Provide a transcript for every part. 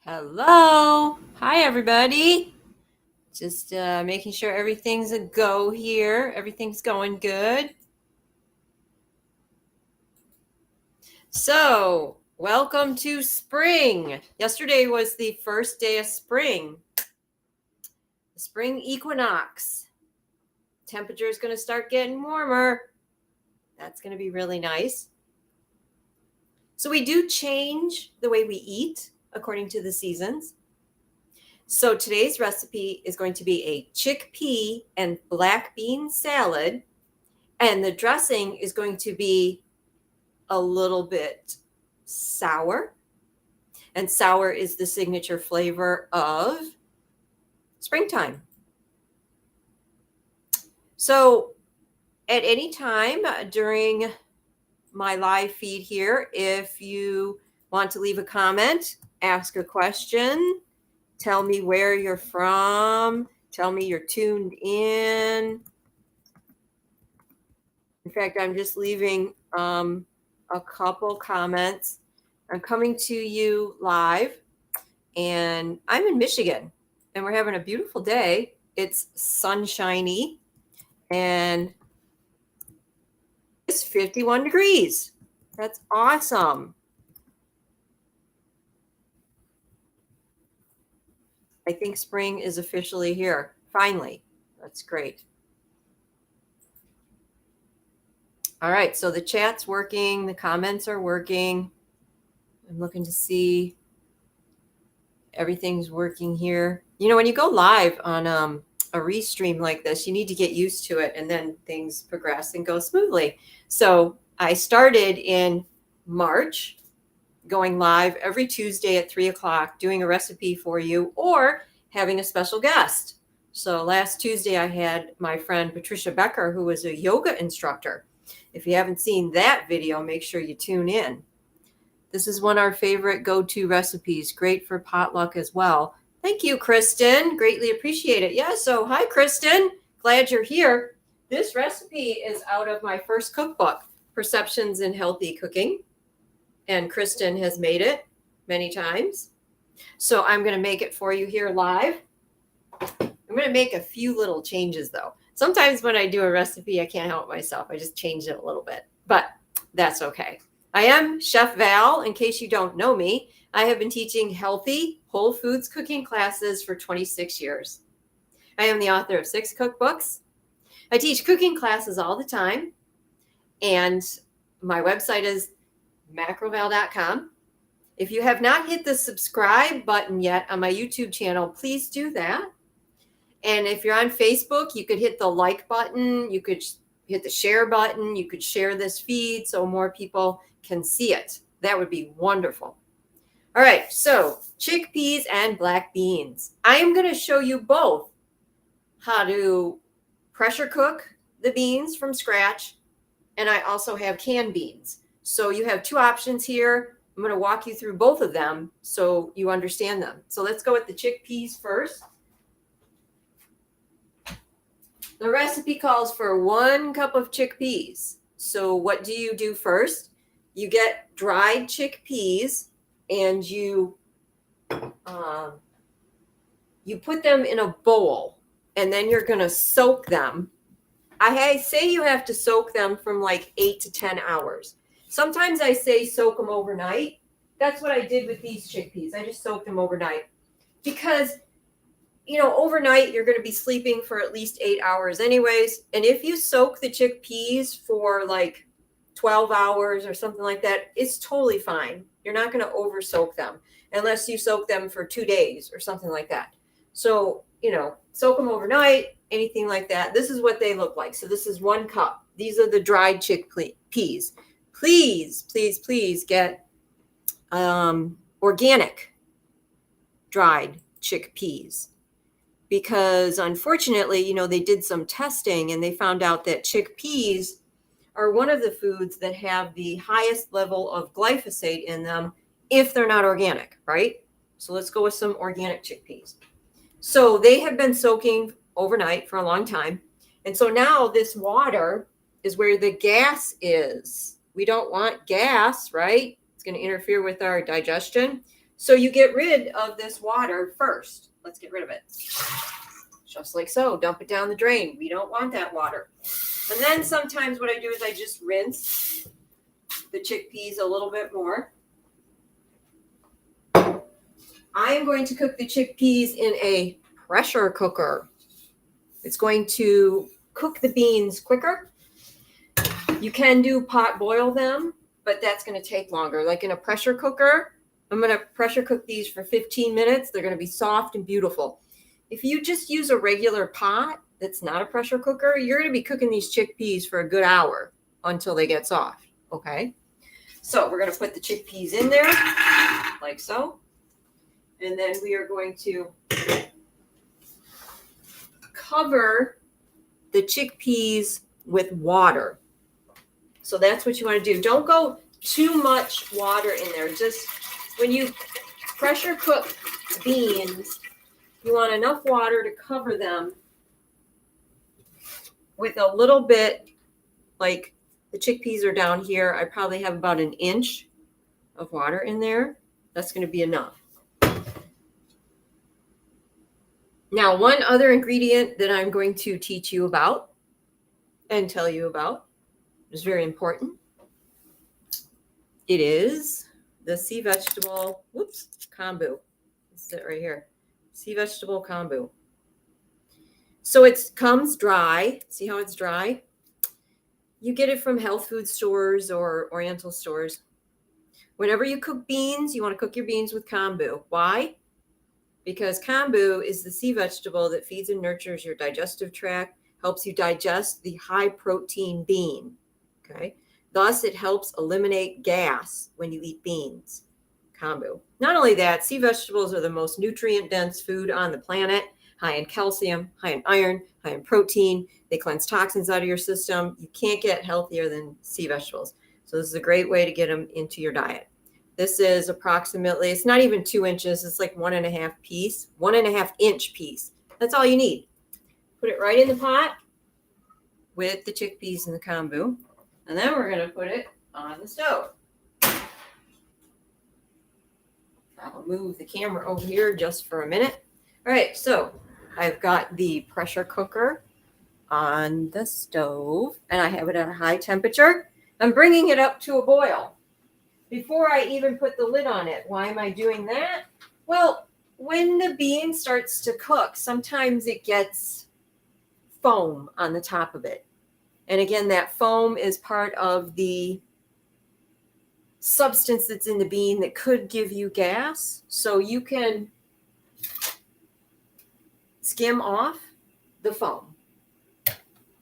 Hello. Hi, everybody. Just making sure everything's a go here. Everything's going good. So, welcome to spring. Yesterday was the first day of spring, the spring equinox. Temperature is going to start getting warmer. That's going to be really nice. So, we do change the way we eat according to the seasons. So today's recipe is going to be a chickpea and black bean salad. And the dressing is going to be a little bit sour. And sour is the signature flavor of springtime. So at any time during my live feed here, if you want to leave a comment, ask a question, tell me where you're from, tell me you're tuned in. In fact, I'm just leaving a couple comments. I'm coming to you live, and I'm in Michigan, and we're having a beautiful day. It's sunshiny, and it's 51 degrees. That's awesome. I think spring is officially here. Finally. That's great. All right, so the chat's working, the comments are working. I'm looking to see everything's working here. You know, when you go live on a restream like this, you need to get used to it, and then things progress and go smoothly. So I started in March, going live every Tuesday at 3:00, doing a recipe for you or having a special guest. So last Tuesday, I had my friend Patricia Becker, who was a yoga instructor. If you haven't seen that video, make sure you tune in. This is one of our favorite go-to recipes, great for potluck as well. Thank you, Kristen. Greatly appreciate it. Yeah, so hi, Kristen. Glad you're here. This recipe is out of my first cookbook, Perceptions in Healthy Cooking. And Kristen has made it many times. So I'm going to make it for you here live. I'm going to make a few little changes, though. Sometimes when I do a recipe, I can't help myself. I just change it a little bit, but that's okay. I am Chef Val, in case you don't know me. I have been teaching healthy, whole foods cooking classes for 26 years. I am the author of 6 cookbooks. I teach cooking classes all the time, and my website is macroval.com. If you have not hit the subscribe button yet on my YouTube channel, please do that. And if you're on Facebook, you could hit the like button, you could hit the share button, you could share this feed so more people can see it. That would be wonderful. All right, so chickpeas and black beans. I am going to show you both how to pressure cook the beans from scratch, and I also have canned beans. So you have 2 options here. I'm going to walk you through both of them so you understand them. So let's go with the chickpeas first. The recipe calls for 1 cup of chickpeas. So what do you do first? You get dried chickpeas and you put them in a bowl, and then you're going to soak them. I say you have to soak them from like 8 to 10 hours. Sometimes I say soak them overnight. That's what I did with these chickpeas. I just soaked them overnight because, you know, overnight you're going to be sleeping for at least 8 hours anyways. And if you soak the chickpeas for like 12 hours or something like that, it's totally fine. You're not going to over soak them unless you soak them for 2 days or something like that. So, you know, soak them overnight, anything like that. This is what they look like. So this is 1 cup. These are the dried chickpeas. Please get organic dried chickpeas, because unfortunately, you know, they did some testing and they found out that chickpeas are one of the foods that have the highest level of glyphosate in them if they're not organic, right? So let's go with some organic chickpeas. So they have been soaking overnight for a long time. And so now this water is where the gas is. We don't want gas, right? It's going to interfere with our digestion. So you get rid of this water first. Let's get rid of it. Just like so. Dump it down the drain. We don't want that water. And then sometimes what I do is I just rinse the chickpeas a little bit more. I am going to cook the chickpeas in a pressure cooker. It's going to cook the beans quicker. You can do pot boil them, but that's going to take longer. Like in a pressure cooker, I'm going to pressure cook these for 15 minutes. They're going to be soft and beautiful. If you just use a regular pot that's not a pressure cooker, you're going to be cooking these chickpeas for a good hour until they get soft. Okay. So we're going to put the chickpeas in there like so. And then we are going to cover the chickpeas with water. So that's what you want to do. Don't go too much water in there. Just when you pressure cook beans, you want enough water to cover them with a little bit, like the chickpeas are down here. I probably have about an inch of water in there. That's going to be enough. Now, one other ingredient that I'm going to teach you about and tell you about is very important. It is the sea vegetable, kombu. It's it right here. Sea vegetable kombu. So it comes dry. See how it's dry? You get it from health food stores or Oriental stores. Whenever you cook beans, you want to cook your beans with kombu. Why? Because kombu is the sea vegetable that feeds and nurtures your digestive tract, helps you digest the high protein bean. Okay. Thus, it helps eliminate gas when you eat beans. Kombu. Not only that, sea vegetables are the most nutrient dense food on the planet, high in calcium, high in iron, high in protein. They cleanse toxins out of your system. You can't get healthier than sea vegetables. So this is a great way to get them into your diet. This is approximately, it's not even 2 inches. It's like 1.5 inch piece. That's all you need. Put it right in the pot with the chickpeas and the kombu. And then we're going to put it on the stove. I'll move the camera over here just for a minute. All right, so I've got the pressure cooker on the stove, and I have it at a high temperature. I'm bringing it up to a boil before I even put the lid on it. Why am I doing that? Well, when the bean starts to cook, sometimes it gets foam on the top of it. And again, that foam is part of the substance that's in the bean that could give you gas. So you can skim off the foam.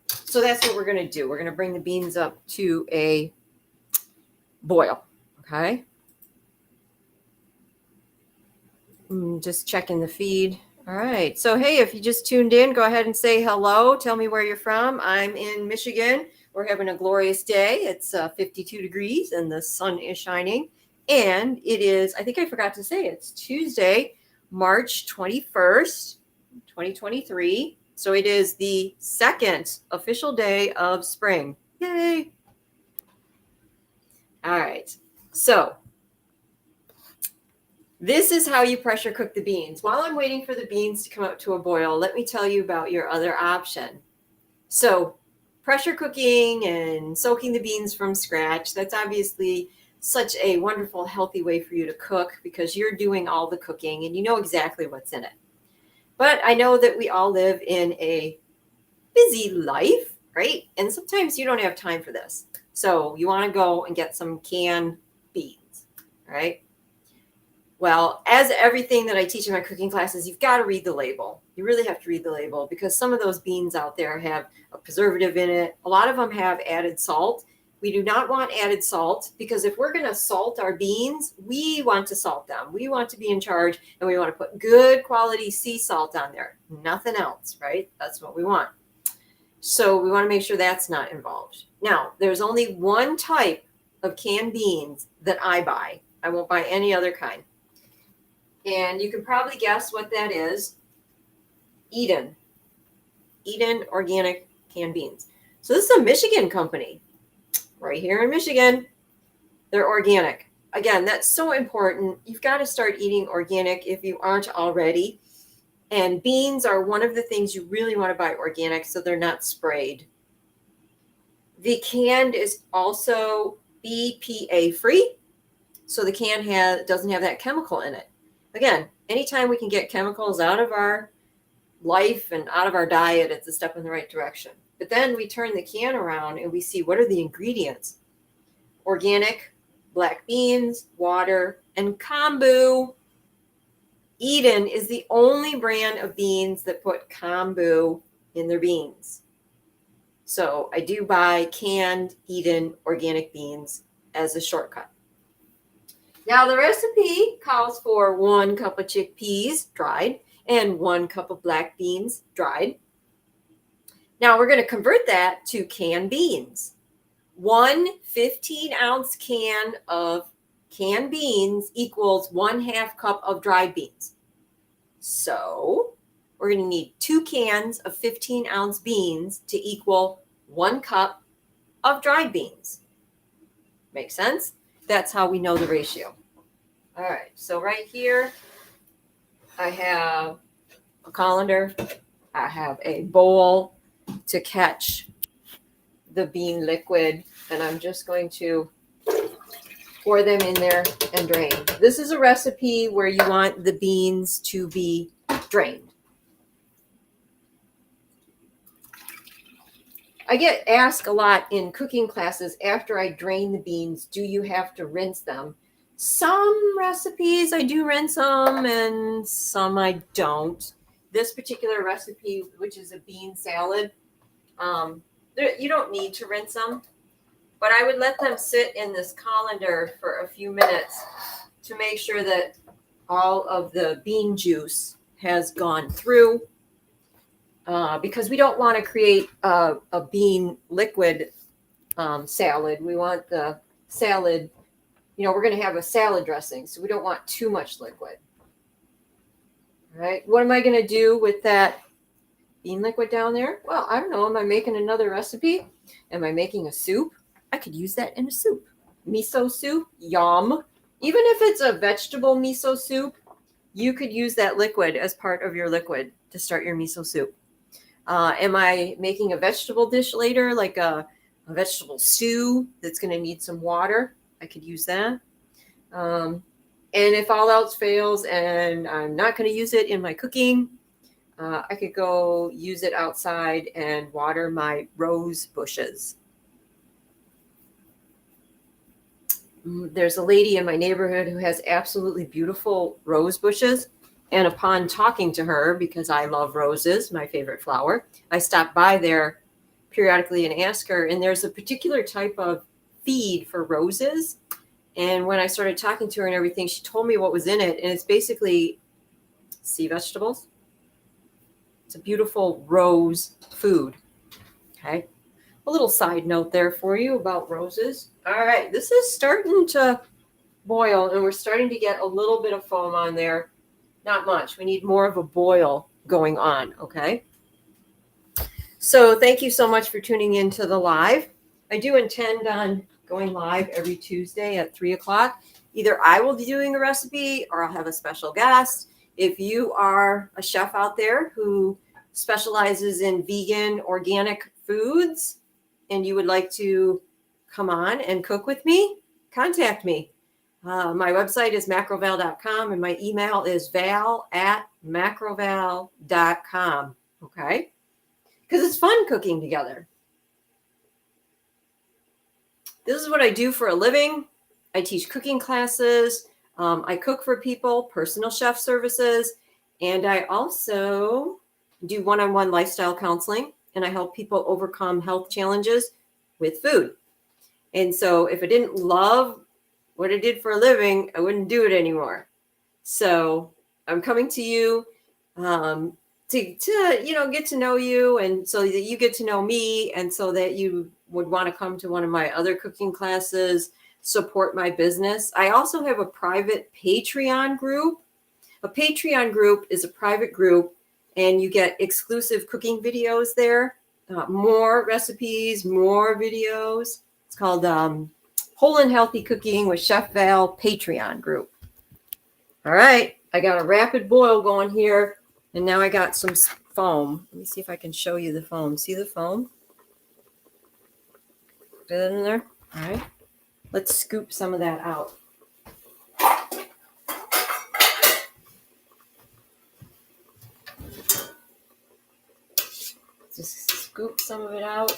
So that's what we're going to do. We're going to bring the beans up to a boil. Okay. Just checking the feed. All right. So, hey, if you just tuned in, go ahead and say hello. Tell me where you're from. I'm in Michigan. We're having a glorious day. It's 52 degrees and the sun is shining. And it is, I think I forgot to say, it's Tuesday, March 21st, 2023. So it is the second official day of spring. Yay. All right. So this is how you pressure cook the beans. While I'm waiting for the beans to come up to a boil, let me tell you about your other option. So pressure cooking and soaking the beans from scratch, that's obviously such a wonderful, healthy way for you to cook because you're doing all the cooking and you know exactly what's in it. But I know that we all live in a busy life, right? And sometimes you don't have time for this. So you want to go and get some canned beans, right? Well, as everything that I teach in my cooking classes, you've got to read the label. You really have to read the label because some of those beans out there have a preservative in it. A lot of them have added salt. We do not want added salt because if we're going to salt our beans, we want to salt them. We want to be in charge and we want to put good quality sea salt on there. Nothing else, right? That's what we want. So we want to make sure that's not involved. Now, there's only one type of canned beans that I buy. I won't buy any other kind. And you can probably guess what that is. Eden Organic Canned Beans. So this is a Michigan company right here in Michigan. They're organic. again, that's so important. You've got to start eating organic if you aren't already. And beans are one of the things you really want to buy organic so they're not sprayed. The canned is also BPA free, so the can doesn't have that chemical in it. Again, anytime we can get chemicals out of our life and out of our diet, it's a step in the right direction. But then we turn the can around and we see what are the ingredients. Organic, black beans, water, and kombu. Eden is the only brand of beans that put kombu in their beans. So I do buy canned Eden organic beans as a shortcut. Now the recipe calls for 1 cup of chickpeas dried and 1 cup of black beans dried. Now we're going to convert that to canned beans. 1 15-ounce can of canned beans equals 1/2 cup of dried beans. So we're going to need 2 cans of 15-ounce beans to equal 1 cup of dried beans. Make sense? That's how we know the ratio. All right, so right here, I have a colander. I have a bowl to catch the bean liquid, and I'm just going to pour them in there and drain. This is a recipe where you want the beans to be drained. I get asked a lot in cooking classes after I drain the beans, do you have to rinse them? Some recipes I do rinse them and some I don't. This particular recipe, which is a bean salad, you don't need to rinse them, but I would let them sit in this colander for a few minutes to make sure that all of the bean juice has gone through, because we don't want to create a bean liquid salad. We want the salad, we're going to have a salad dressing, so we don't want too much liquid. All right, what am I going to do with that bean liquid down there? Well, I don't know. Am I making another recipe? Am I making a soup? I could use that in a soup. Miso soup, yum. Even if it's a vegetable miso soup, you could use that liquid as part of your liquid to start your miso soup. Am I making a vegetable dish later, like a vegetable stew that's going to need some water? I could use that. And if all else fails and I'm not going to use it in my cooking, I could go use it outside and water my rose bushes. There's a lady in my neighborhood who has absolutely beautiful rose bushes. And upon talking to her, because I love roses, my favorite flower, I stop by there periodically and ask her, and there's a particular type of feed for roses. And when I started talking to her and everything, she told me what was in it. And it's basically sea vegetables. It's a beautiful rose food. Okay. A little side note there for you about roses. All right. This is starting to boil, and we're starting to get a little bit of foam on there. Not much. We need more of a boil going on. Okay. So thank you so much for tuning in to the live. I do intend on going live every Tuesday at 3:00. Either I will be doing a recipe or I'll have a special guest. If you are a chef out there who specializes in vegan, organic foods, and you would like to come on and cook with me, contact me. My website is macroval.com and my email is val@macroval.com. Okay. Because it's fun cooking together. This is what I do for a living. I teach cooking classes. I cook for people, personal chef services, and I also do one-on-one lifestyle counseling, and I help people overcome health challenges with food. And so if I didn't love what I did for a living, I wouldn't do it anymore. So I'm coming to you to get to know you, and so that you get to know me, and so that you would want to come to one of my other cooking classes, support my business. I also have a private Patreon group. A Patreon group is a private group, and you get exclusive cooking videos there, more recipes, more videos. It's called Whole and Healthy Cooking with Chef Val Patreon group. All right, I got a rapid boil going here, and now I got some foam. Let me see if I can show you the foam. See the foam? Get it in there? All right. Let's scoop some of that out. Just scoop some of it out.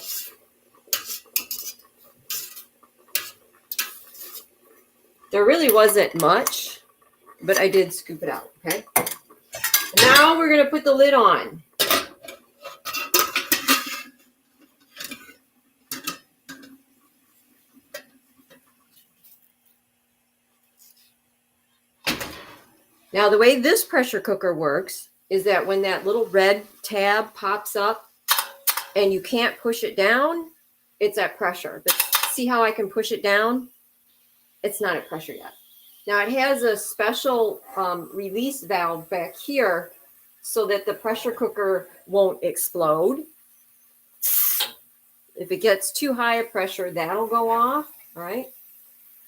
There really wasn't much, but I did scoop it out, okay? Now we're going to put the lid on. Now, the way this pressure cooker works is that when that little red tab pops up and you can't push it down, it's at pressure. But see how I can push it down? It's not at pressure yet. Now, it has a special release valve back here so that the pressure cooker won't explode. If it gets too high a pressure, that'll go off, all right?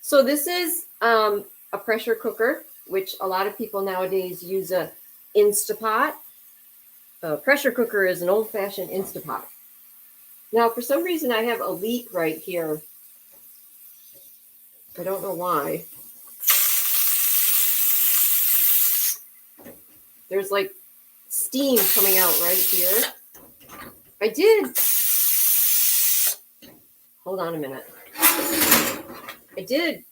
So this is a pressure cooker, which a lot of people nowadays use a Instapot. A pressure cooker is an old-fashioned Instapot. Now, for some reason, I have a leak right here. I don't know why. There's like steam coming out right here. I did. Hold on a minute. I did.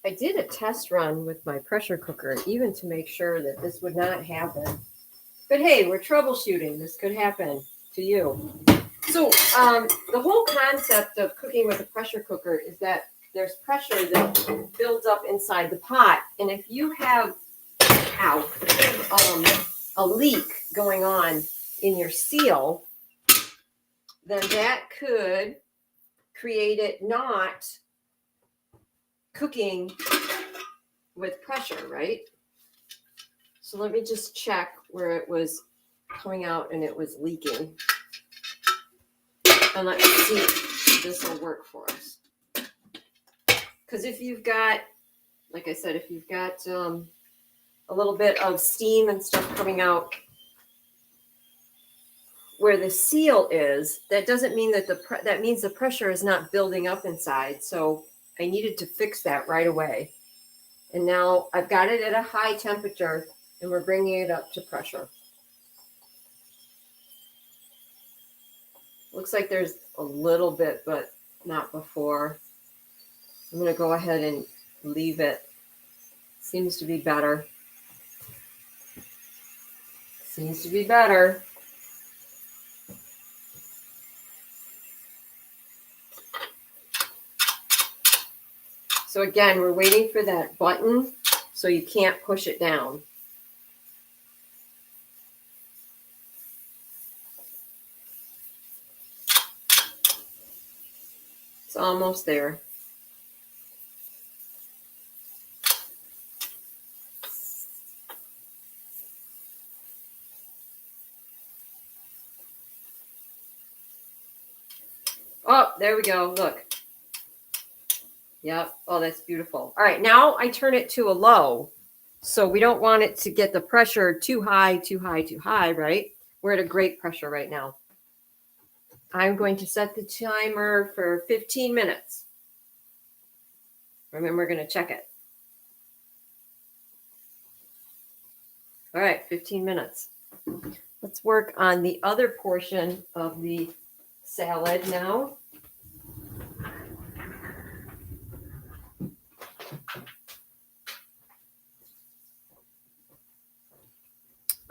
I did a test run with my pressure cooker, even to make sure that this would not happen. But hey, we're troubleshooting. This could happen to you. So the whole concept of cooking with a pressure cooker is that there's pressure that builds up inside the pot. And if you have a leak going on in your seal, then that could create it not cooking with pressure, right? So let me just check where it was coming out and it was leaking. And let's see if this will work for us. Because if you've got, like I said, if you've got a little bit of steam and stuff coming out where the seal is, that doesn't mean that that means the pressure is not building up inside. So I needed to fix that right away. And now I've got it at a high temperature and we're bringing it up to pressure. Looks like there's a little bit, but not before. I'm going to go ahead and leave it. Seems to be better. Seems to be better. So again, we're waiting for that button so you can't push it down. It's almost there. Oh, there we go. Look. Yep. Oh, that's beautiful. All right. Now I turn it to a low. So we don't want it to get the pressure too high, too high, too high, right? We're at a great pressure right now. I'm going to set the timer for 15 minutes. And then we're going to check it. All right, 15 minutes. Let's work on the other portion of the salad now.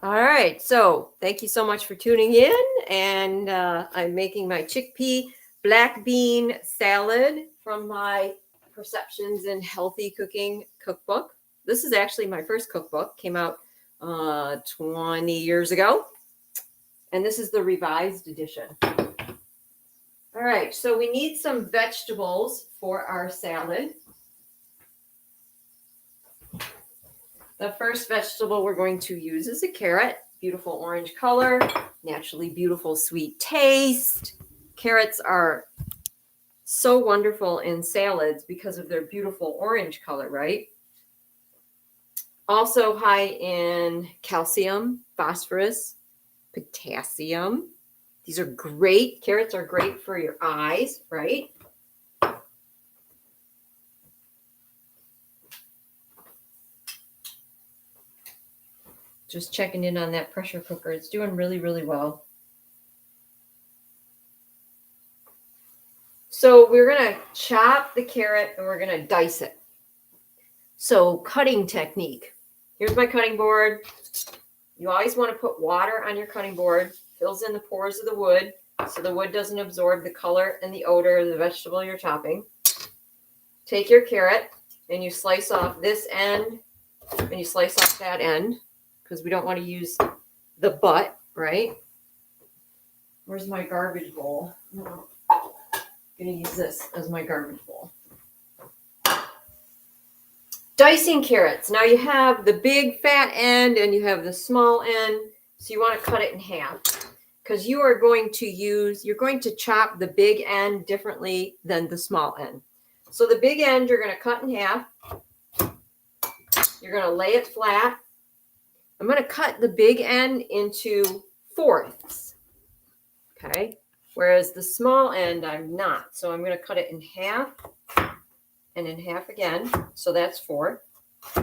All right, so thank you so much for tuning in. And I'm making my chickpea black bean salad from my Perceptions in Healthy Cooking cookbook. This is actually my first cookbook, came out 20 years ago. And this is the revised edition. All right, so we need some vegetables for our salad. The first vegetable we're going to use is a carrot. beautiful orange color, naturally beautiful sweet taste. Carrots are so wonderful in salads because of their beautiful orange color, right? Also high in calcium, phosphorus, potassium. These are great. Carrots are great for your eyes, right? Just checking in on that pressure cooker. It's doing really, really well. So we're going to chop the carrot and we're going to dice it. So cutting technique. Here's my cutting board. You always want to put water on your cutting board. Fills in the pores of the wood so the wood doesn't absorb the color and the odor of the vegetable you're chopping. Take your carrot and you slice off this end and you slice off that end because we don't want to use the butt, right? Where's my garbage bowl? I'm going to use this as my garbage bowl. Dicing carrots. Now you have the big fat end and you have the small end. So you want to cut it in half because you're going to chop the big end differently than the small end. So the big end you're going to cut in half. You're going to lay it flat. I'm going to cut the big end into fourths. Okay. Whereas the small end, I'm not. So I'm going to cut it in half and in half again. So that's 4.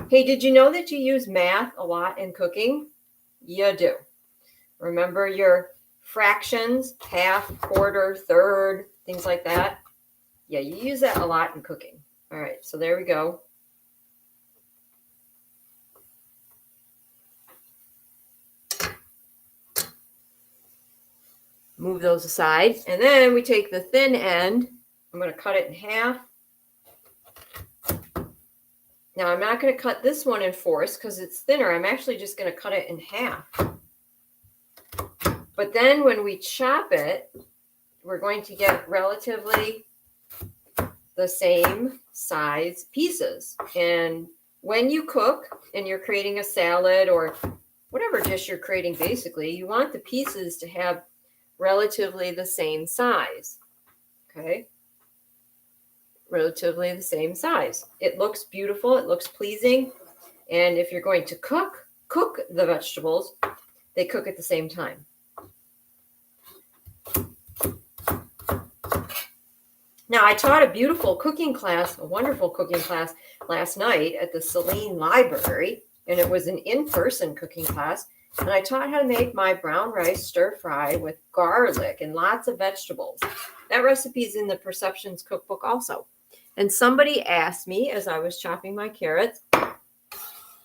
Hey, did you know that you use math a lot in cooking? You do. Remember your fractions, half, quarter, third, things like that? Yeah, you use that a lot in cooking. All right, so there we go. Move those aside. And then we take the thin end. I'm going to cut it in half. Now, I'm not going to cut this one in fourths because it's thinner. I'm actually just going to cut it in half. But then when we chop it, we're going to get relatively the same size pieces. And when you cook and you're creating a salad or whatever dish you're creating, basically, you want the pieces to have relatively the same size. Okay? Relatively the same size. It looks beautiful. It looks pleasing. And if you're going to cook the vegetables, they cook at the same time. Now, I taught a beautiful cooking class, a wonderful cooking class last night at the Saline Library, and it was an in-person cooking class. And I taught how to make my brown rice stir fry with garlic and lots of vegetables. That recipe is in the Perceptions cookbook also. And somebody asked me as I was chopping my carrots,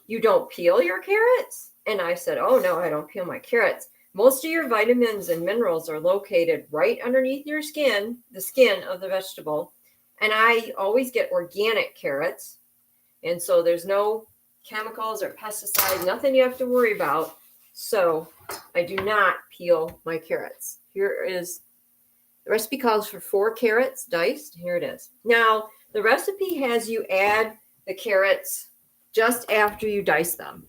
"You don't peel your carrots?" And I said, "Oh, no, I don't peel my carrots. Most of your vitamins and minerals are located right underneath your skin, the skin of the vegetable. And I always get organic carrots. And so there's no chemicals or pesticides, nothing you have to worry about. So I do not peel my carrots." Here is, the recipe calls for 4 carrots diced. Here it is. Now, the recipe has you add the carrots just after you dice them.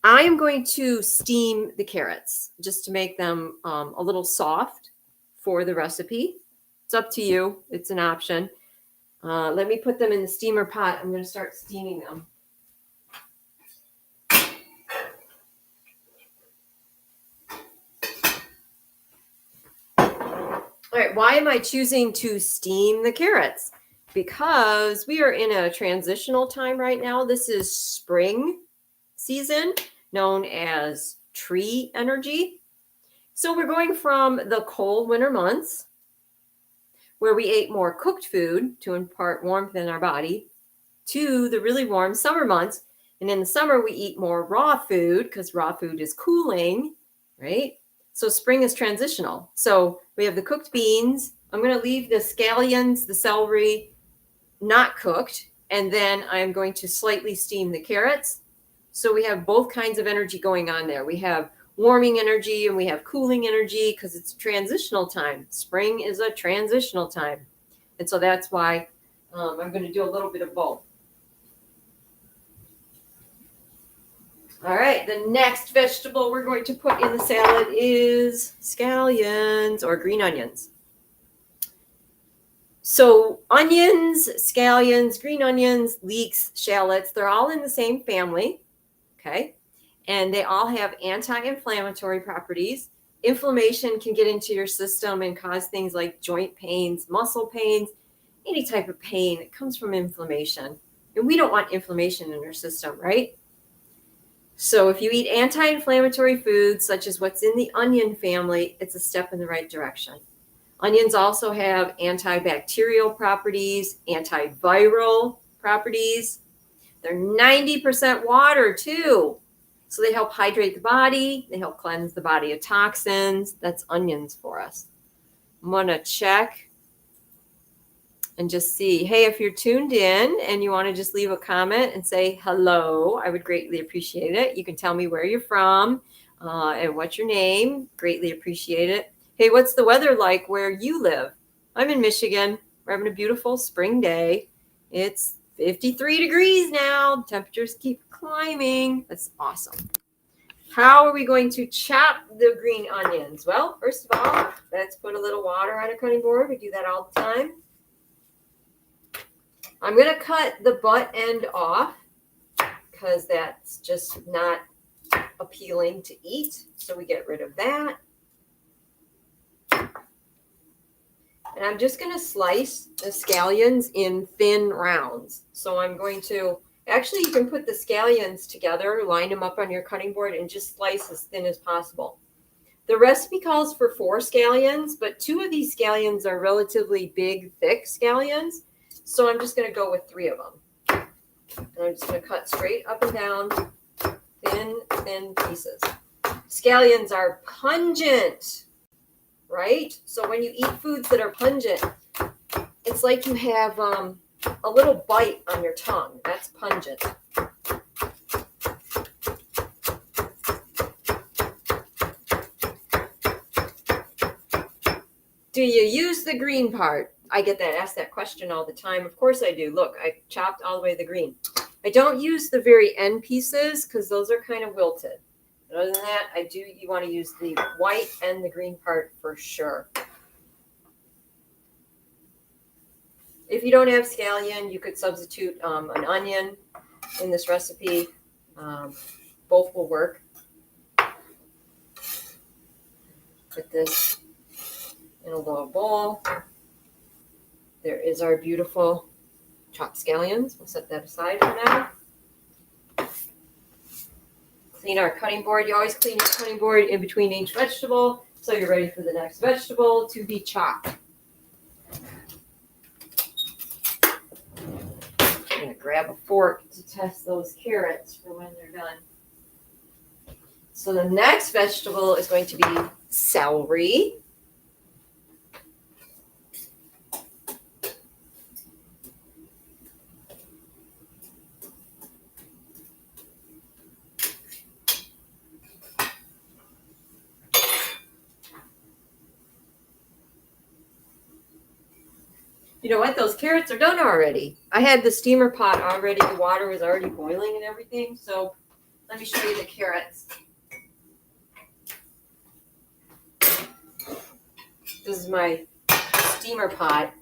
I am going to steam the carrots just to make them a little soft for the recipe. It's up to you. It's an option. Let me put them in the steamer pot. I'm going to start steaming them. All right, why am I choosing to steam the carrots? Because we are in a transitional time right now. This is spring season, known as tree energy. So we're going from the cold winter months, where we ate more cooked food to impart warmth in our body, to the really warm summer months. And in the summer, we eat more raw food because raw food is cooling, right? So spring is transitional. So we have the cooked beans. I'm going to leave the scallions, the celery, not cooked. And then I'm going to slightly steam the carrots. So we have both kinds of energy going on there. We have warming energy and we have cooling energy because it's a transitional time. Spring is a transitional time. And so that's why I'm going to do a little bit of both. All right, the next vegetable we're going to put in the salad is scallions or green onions. So onions, scallions, green onions, leeks, shallots, they're all in the same family, okay? And they all have anti-inflammatory properties. Inflammation can get into your system and cause things like joint pains, muscle pains, any type of pain. It comes from inflammation. And we don't want inflammation in our system, right? So if you eat anti-inflammatory foods, such as what's in the onion family, it's a step in the right direction. Onions also have antibacterial properties, antiviral properties. They're 90% water too. So they help hydrate the body. They help cleanse the body of toxins. That's onions for us. I'm going to check and just see, hey, if you're tuned in and you want to just leave a comment and say hello, I would greatly appreciate it. You can tell me where you're from and what's your name. Greatly appreciate it. Hey, what's the weather like where you live? I'm in Michigan. We're having a beautiful spring day. It's 53 degrees now. Temperatures keep climbing. That's awesome. How are we going to chop the green onions? Well, first of all, let's put a little water on a cutting board. We do that all the time. I'm going to cut the butt end off because that's just not appealing to eat. So we get rid of that. And I'm just going to slice the scallions in thin rounds. So I'm going to, actually you can put the scallions together, line them up on your cutting board and just slice as thin as possible. The recipe calls for 4 scallions, but 2 of these scallions are relatively big, thick scallions. So I'm just going to go with 3 of them. And I'm just going to cut straight up and down, thin pieces. Scallions are pungent, right? So when you eat foods that are pungent, it's like you have a little bite on your tongue. That's pungent. Do you use the green part? I get asked that question all the time. Of course I do. Look, I chopped all the way to the green. I don't use the very end pieces because those are kind of wilted. But other than that, you want to use the white and the green part for sure. If you don't have scallion, you could substitute an onion in this recipe. Both will work. Put this in a little bowl. There is our beautiful chopped scallions. We'll set that aside for now. Clean our cutting board. You always clean your cutting board in between each vegetable so you're ready for the next vegetable to be chopped. I'm going to grab a fork to test those carrots for when they're done. So the next vegetable is going to be celery. You know what? Those carrots are done already. I had the steamer pot already. The water was already boiling and everything. So let me show you the carrots. This is my steamer pot.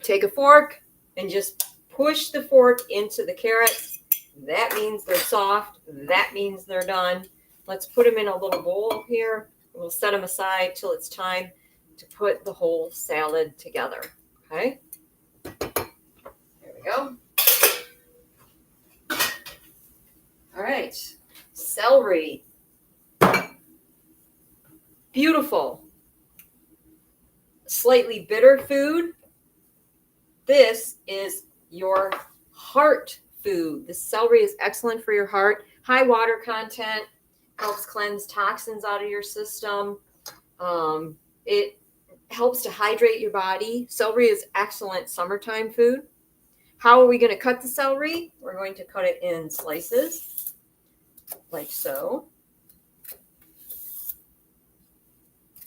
Take a fork and just push the fork into the carrots. That means they're soft. That means they're done. Let's put them in a little bowl here. We'll set them aside till it's time to put the whole salad together. Okay? There we go. All right. Celery. Beautiful. Slightly bitter food. This is your heart food. The celery is excellent for your heart. High water content, helps cleanse toxins out of your system. It helps to hydrate your body. Celery is excellent summertime food. How are we going to cut the celery? We're going to cut it in slices, like so.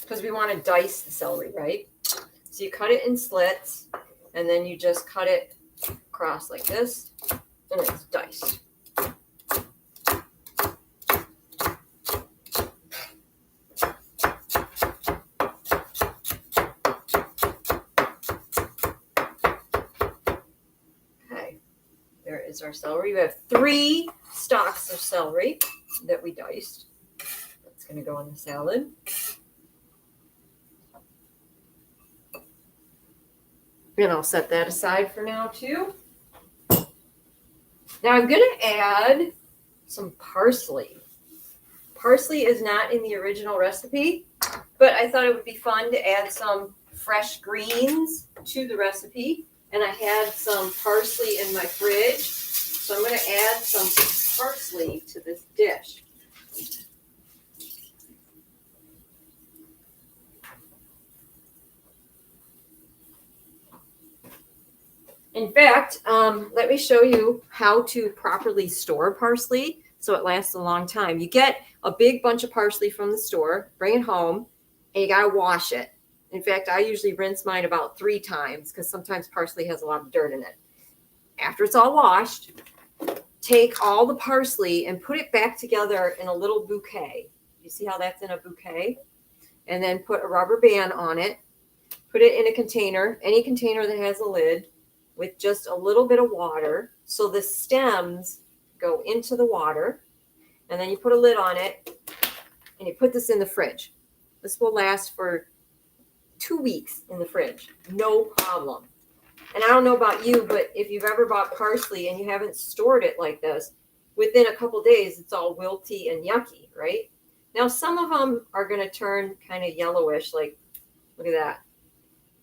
Because we want to dice the celery, right? So you cut it in slits, and then you just cut it across like this, and it's diced. is our celery. We have 3 stalks of celery that we diced. That's going to go in the salad. And I'll set that aside for now too. Now I'm going to add some parsley. Parsley is not in the original recipe, but I thought it would be fun to add some fresh greens to the recipe. And I had some parsley in my fridge, so I'm going to add some parsley to this dish. In fact, let me show you how to properly store parsley so it lasts a long time. You get a big bunch of parsley from the store, bring it home, and you got to wash it. In fact, I usually rinse mine about 3 times because sometimes parsley has a lot of dirt in it. After it's all washed, take all the parsley and put it back together in a little bouquet. You see how that's in a bouquet? And then put a rubber band on it. Put it in a container, any container that has a lid, with just a little bit of water. So the stems go into the water. And then you put a lid on it and you put this in the fridge. This will last for 2 weeks in the fridge. No problem. And I don't know about you, but if you've ever bought parsley and you haven't stored it like this, within a couple days, it's all wilty and yucky, right? Now, some of them are going to turn kind of yellowish, like, look at that.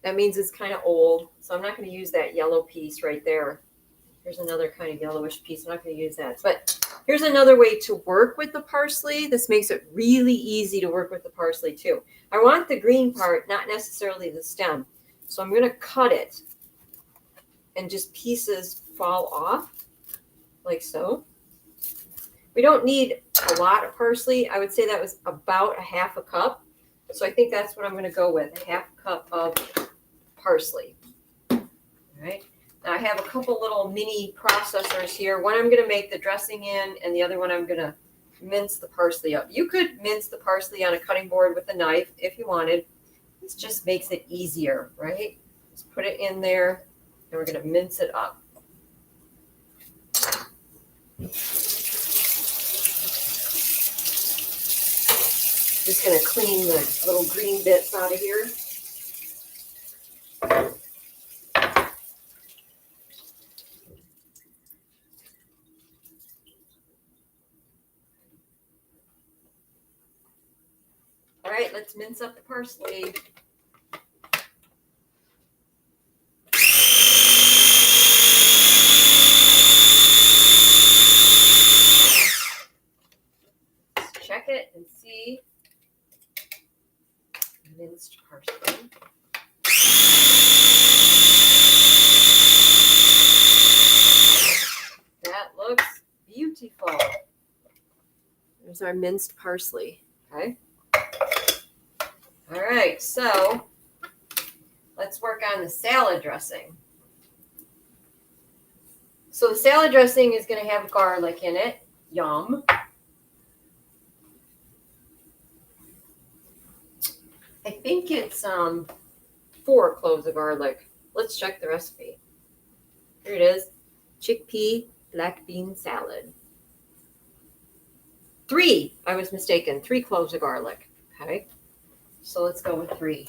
That means it's kind of old. So I'm not going to use that yellow piece right there. Here's another kind of yellowish piece. I'm not going to use that. But here's another way to work with the parsley. This makes it really easy to work with the parsley too. I want the green part, not necessarily the stem. So I'm going to cut it and just pieces fall off like so. We don't need a lot of parsley. I would say that was about a 1/2 cup. So I think that's what I'm going to go with, a 1/2 cup of parsley. All right. Now I have a couple little mini processors here. One I'm going to make the dressing in, and the other one I'm going to mince the parsley up. You could mince the parsley on a cutting board with a knife if you wanted. This just makes it easier, right? Just put it in there, and we're going to mince it up. Just going to clean the little green bits out of here. All right, let's mince up the parsley. Let's check it and see. Minced parsley. That looks beautiful. There's our minced parsley. Okay. All right, so let's work on the salad dressing. So the salad dressing is going to have garlic in it. Yum. I think it's 4 cloves of garlic. Let's check the recipe. Here it is. Chickpea black bean salad. 3. I was mistaken. 3 cloves of garlic. Okay. So let's go with 3.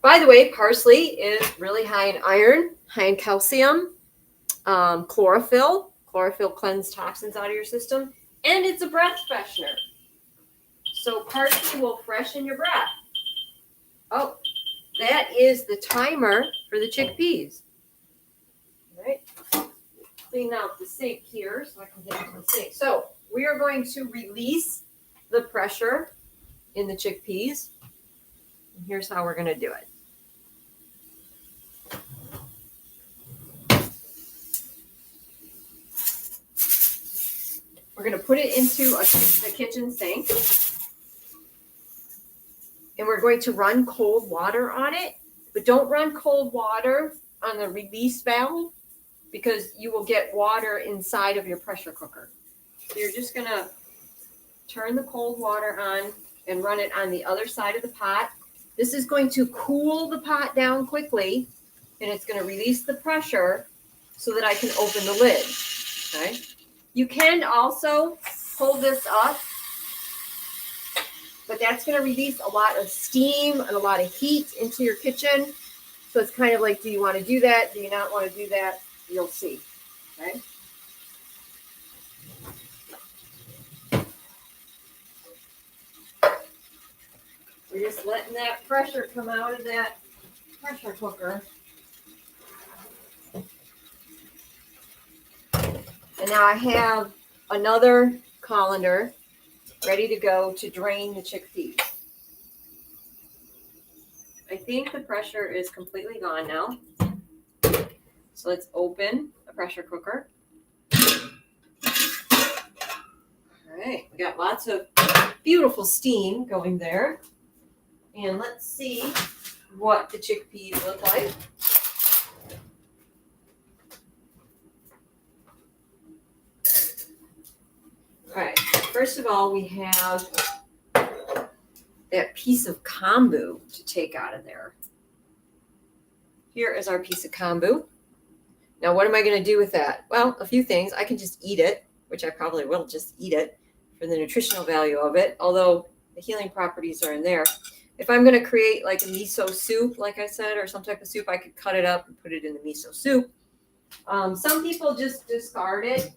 By the way, parsley is really high in iron, high in calcium, chlorophyll. Chlorophyll cleanses toxins out of your system. And it's a breath freshener. So parsley will freshen your breath. Oh, that is the timer for the chickpeas. All right. Clean out the sink here so I can get into the sink. So we are going to release the pressure in the chickpeas. And here's how we're going to do it. We're going to put it into a kitchen sink. And we're going to run cold water on it. But don't run cold water on the release valve because you will get water inside of your pressure cooker. So you're just going to turn the cold water on and run it on the other side of the pot. This is going to cool the pot down quickly, and it's going to release the pressure so that I can open the lid. Okay. You can also hold this up, but that's going to release a lot of steam and a lot of heat into your kitchen. So it's kind of like, do you want to do that? Do you not want to do that? You'll see. Okay. We're just letting that pressure come out of that pressure cooker. And now I have another colander ready to go to drain the chickpeas. I think the pressure is completely gone now. So let's open a pressure cooker. All right, we got lots of beautiful steam going there. And let's see what the chickpeas look like. All right, first of all, we have that piece of kombu to take out of there. Here is our piece of kombu. Now, what am I going to do with that? Well, a few things. I can just eat it, which I probably will just eat it for the nutritional value of it, although the healing properties are in there. If I'm going to create like a miso soup, like I said, or some type of soup, I could cut it up and put it in the miso soup. Some people just discard it,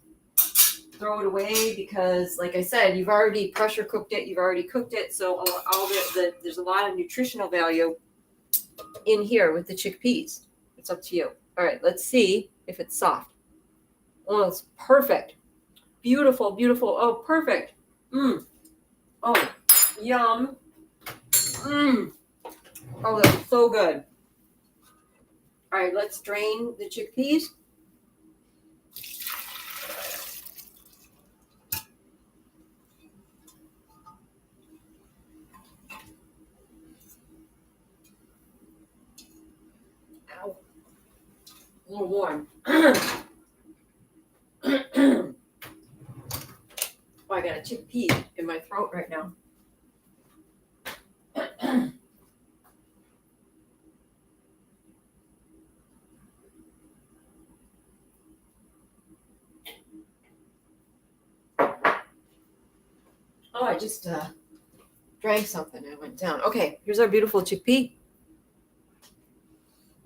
throw it away because, like I said, you've already pressure cooked it, you've already cooked it, so there's a lot of nutritional value in here with the chickpeas. It's up to you. All right, let's see if it's soft. Oh, it's perfect. Beautiful, beautiful. Oh, perfect. Oh, yum. Oh, that's so good. All right, let's drain the chickpeas. Ow. A little warm. Oh, I got a chickpea in my throat right now. Oh, I just drank something and it went down. Okay, here's our beautiful chickpea.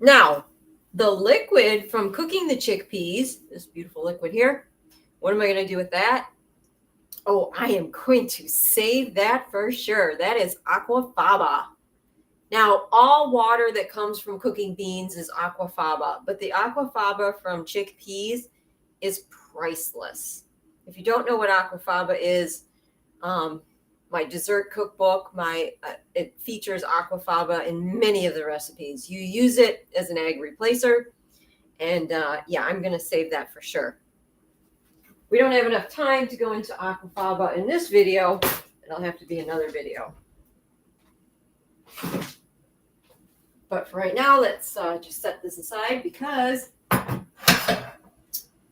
Now, the liquid from cooking the chickpeas, this beautiful liquid here, what am I going to do with that? Oh, I am going to save that for sure. That is aquafaba. Now, all water that comes from cooking beans is aquafaba, but the aquafaba from chickpeas is priceless. If you don't know what aquafaba is, my dessert cookbook, it features aquafaba in many of the recipes. You use it as an egg replacer, and yeah, I'm going to save that for sure. We don't have enough time to go into aquafaba in this video. It'll have to be another video. But for right now, let's just set this aside because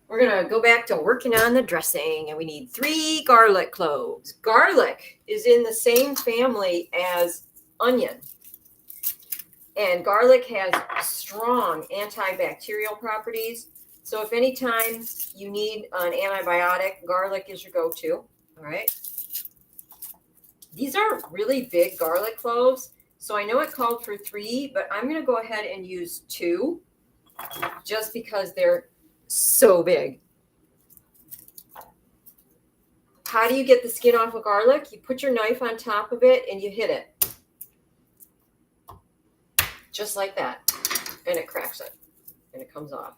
we're going to go back to working on the dressing, and we need 3 garlic cloves. Garlic is in the same family as onion, and garlic has strong antibacterial properties. So if anytime you need an antibiotic, garlic is your go-to. All right. These are really big garlic cloves. So I know it called for 3, but I'm going to go ahead and use 2 just because they're so big. How do you get the skin off of garlic? You put your knife on top of it and you hit it. Just like that. And it cracks it. And it comes off.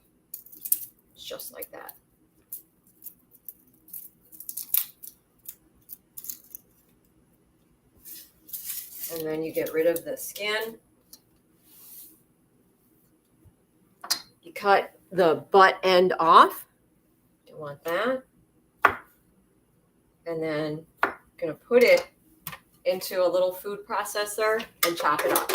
Just like that. And then you get rid of the skin. You cut the butt end off. Don't want that. And then I'm going to put it into a little food processor and chop it up.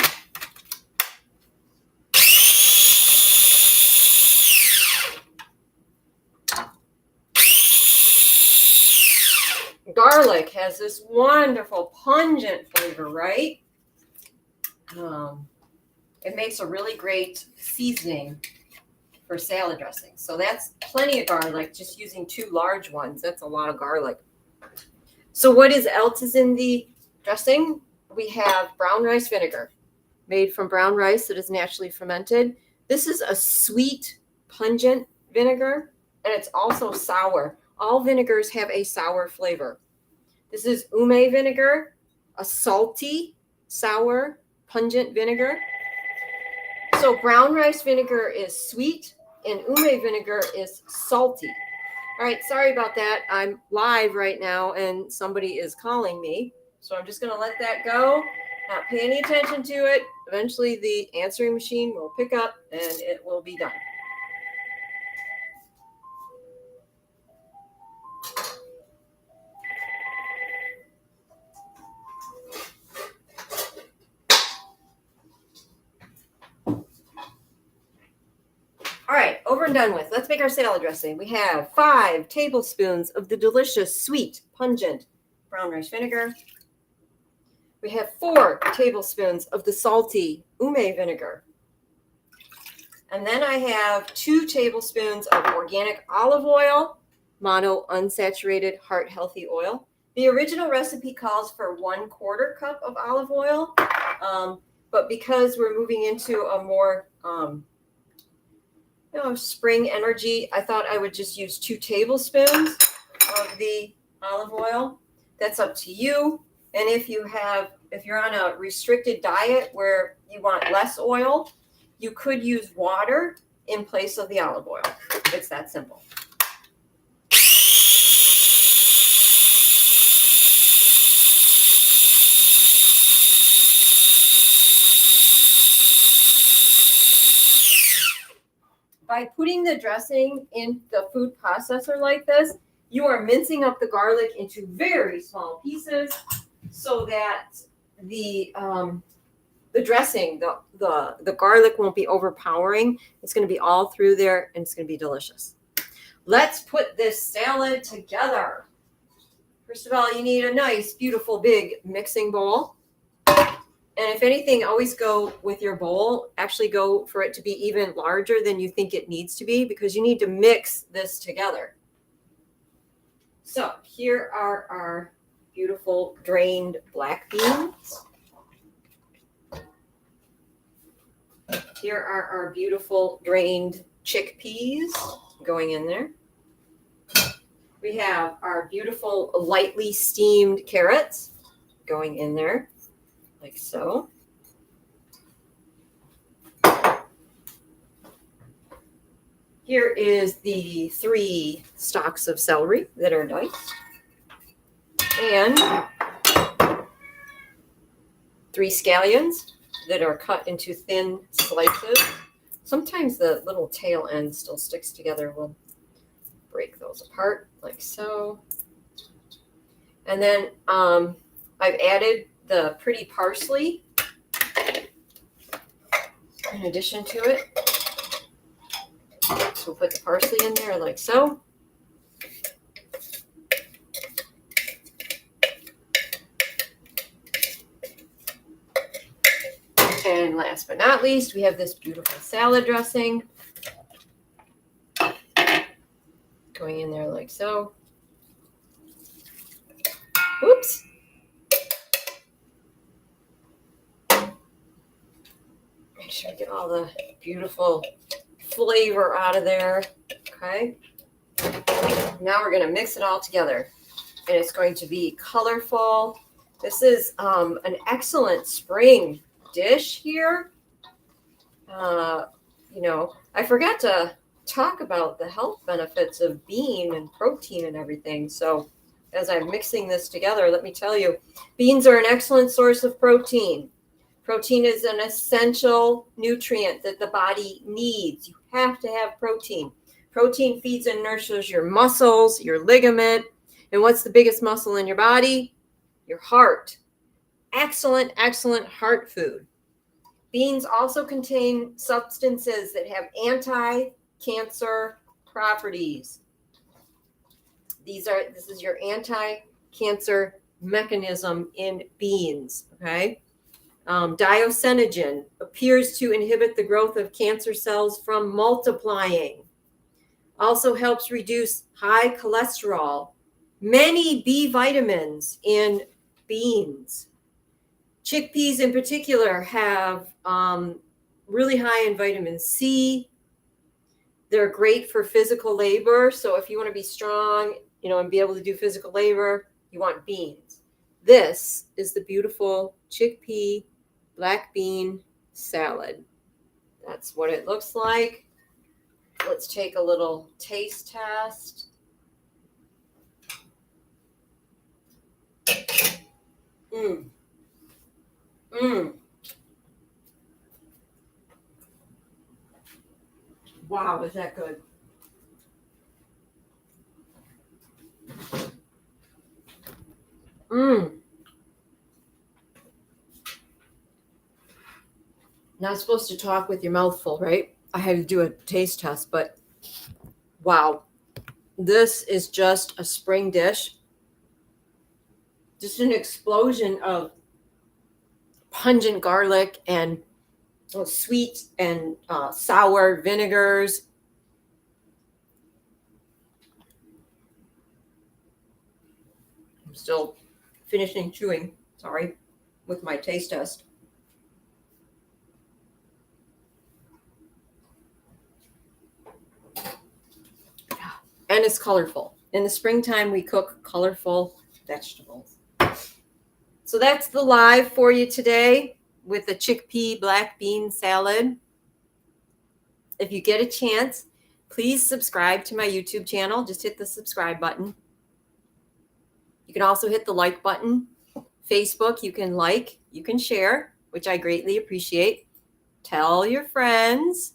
Garlic has this wonderful pungent flavor, right? It makes a really great seasoning for salad dressing. So that's plenty of garlic, just using 2 large ones. That's a lot of garlic. So what else is in the dressing? We have brown rice vinegar made from brown rice that is naturally fermented. This is a sweet, pungent vinegar, and it's also sour. All vinegars have a sour flavor. This is ume vinegar, a salty, sour, pungent vinegar. So brown rice vinegar is sweet and ume vinegar is salty. All right, sorry about that. I'm live right now and somebody is calling me. So I'm just going to let that go, not pay any attention to it. Eventually the answering machine will pick up and it will be done. All right, over and done with. Let's make our salad dressing. We have 5 tablespoons of the delicious, sweet, pungent brown rice vinegar. We have 4 tablespoons of the salty ume vinegar. And then I have 2 tablespoons of organic olive oil, mono unsaturated heart healthy oil. The original recipe calls for 1/4 cup of olive oil, but because we're moving into a more spring energy, I thought I would just use 2 tablespoons of the olive oil. That's up to you. And if you're on a restricted diet where you want less oil, you could use water in place of the olive oil. It's that simple. By putting the dressing in the food processor like this, you are mincing up the garlic into very small pieces so that the dressing, the garlic won't be overpowering. It's going to be all through there and it's going to be delicious. Let's put this salad together. First of all, you need a nice, beautiful, big mixing bowl. And if anything, always go with your bowl. Actually go for it to be even larger than you think it needs to be because you need to mix this together. So here are our beautiful drained black beans. Here are our beautiful drained chickpeas going in there. We have our beautiful lightly steamed carrots going in there. Like so. Here is the 3 stalks of celery that are diced. And 3 scallions that are cut into thin slices. Sometimes the little tail end still sticks together. We'll break those apart like so. And then I've added the pretty parsley in addition to it. So we'll put the parsley in there like so. And last but not least, we have this beautiful salad dressing going in there like so. Oops. Make sure I get all the beautiful flavor out of there. Okay. Now we're going to mix it all together. And it's going to be colorful. This is an excellent spring dish here. I forgot to talk about the health benefits of bean and protein and everything. So as I'm mixing this together, let me tell you, beans are an excellent source of protein. Protein is an essential nutrient that the body needs. You have to have protein. Protein feeds and nurtures your muscles, your ligament. And what's the biggest muscle in your body? Your heart. Excellent, excellent heart food. Beans also contain substances that have anti-cancer properties. This is your anti-cancer mechanism in beans, okay? Diosenogen appears to inhibit the growth of cancer cells from multiplying. Also helps reduce high cholesterol. Many B vitamins in beans. Chickpeas in particular have really high in vitamin C. They're great for physical labor. So if you want to be strong, and be able to do physical labor, you want beans. This is the beautiful chickpea black bean salad. That's what it looks like. Let's take a little taste test. Mmm. Mmm. Wow, is that good? Mmm. Not supposed to talk with your mouth full, right? I had to do a taste test, but wow. This is just a spring dish. Just an explosion of pungent garlic and sweet and sour vinegars. I'm still finishing chewing, sorry, with my taste test. And it's colorful. In the springtime, we cook colorful vegetables. So that's the live for you today with the chickpea black bean salad. If you get a chance, please subscribe to my YouTube channel. Just hit the subscribe button. You can also hit the like button. Facebook, you can like, you can share, which I greatly appreciate. Tell your friends.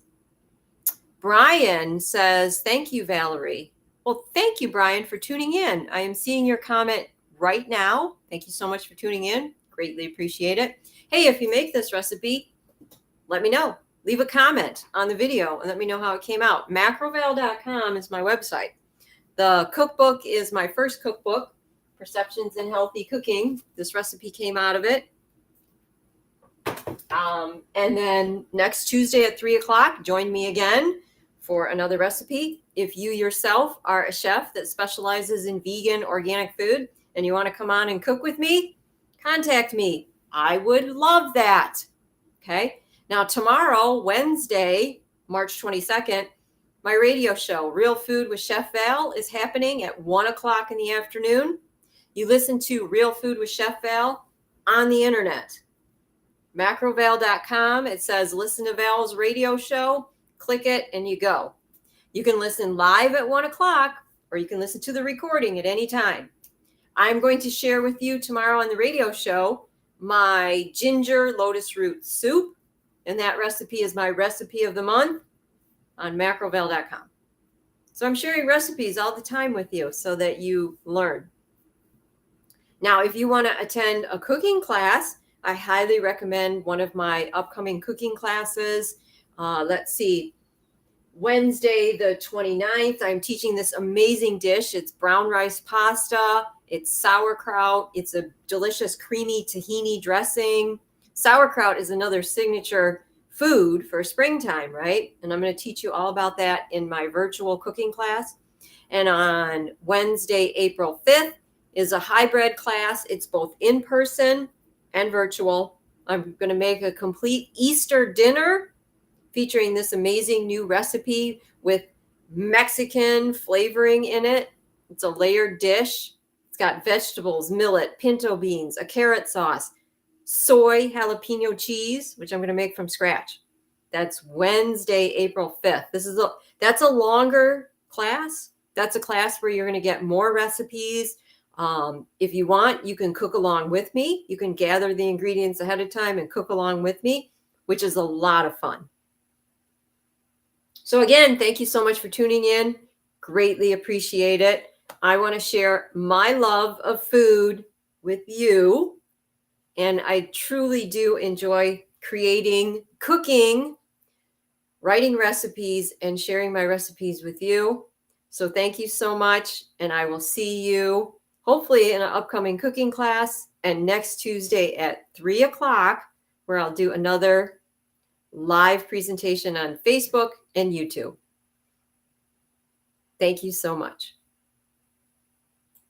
Brian says, thank you, Valerie. Well, thank you, Brian, for tuning in. I am seeing your comment right now. Thank you so much for tuning in. Greatly appreciate it. Hey, if you make this recipe, let me know. Leave a comment on the video and let me know how it came out. Macroval.com is my website. The cookbook is my first cookbook, Perceptions in Healthy Cooking. This recipe came out of it. And then next Tuesday at 3 o'clock, join me again for another recipe. If you yourself are a chef that specializes in vegan organic food and you want to come on and cook with me, contact me. I would love that. Okay. Now tomorrow, Wednesday, March 22nd, my radio show, Real Food with Chef Val, is happening at 1 o'clock in the afternoon. You listen to Real Food with Chef Val on the internet. Macroval.com. It says listen to Val's radio show. Click it and you go. You can listen live at 1 o'clock or you can listen to the recording at any time. I'm going to share with you tomorrow on the radio show my ginger lotus root soup. And that recipe is my recipe of the month on macroval.com. So I'm sharing recipes all the time with you so that you learn. Now, if you want to attend a cooking class, I highly recommend one of my upcoming cooking classes. Let's see, Wednesday the 29th, I'm teaching this amazing dish. It's brown rice pasta. It's sauerkraut. It's a delicious creamy tahini dressing. Sauerkraut is another signature food for springtime, right? And I'm going to teach you all about that in my virtual cooking class. And on Wednesday, April 5th, is a hybrid class. It's both in person and virtual. I'm going to make a complete Easter dinner featuring this amazing new recipe with Mexican flavoring in it. It's a layered dish. It's got vegetables, millet, pinto beans, a carrot sauce, soy jalapeno cheese, which I'm going to make from scratch. That's Wednesday, April 5th. That's a longer class. That's a class where you're going to get more recipes. If you want, you can cook along with me. You can gather the ingredients ahead of time and cook along with me, which is a lot of fun. So again, thank you so much for tuning in. Greatly appreciate it. I want to share my love of food with you. And I truly do enjoy creating, cooking, writing recipes, and sharing my recipes with you. So thank you so much. And I will see you hopefully in an upcoming cooking class and next Tuesday at 3 o'clock where I'll do another live presentation on Facebook and YouTube. Thank you so much.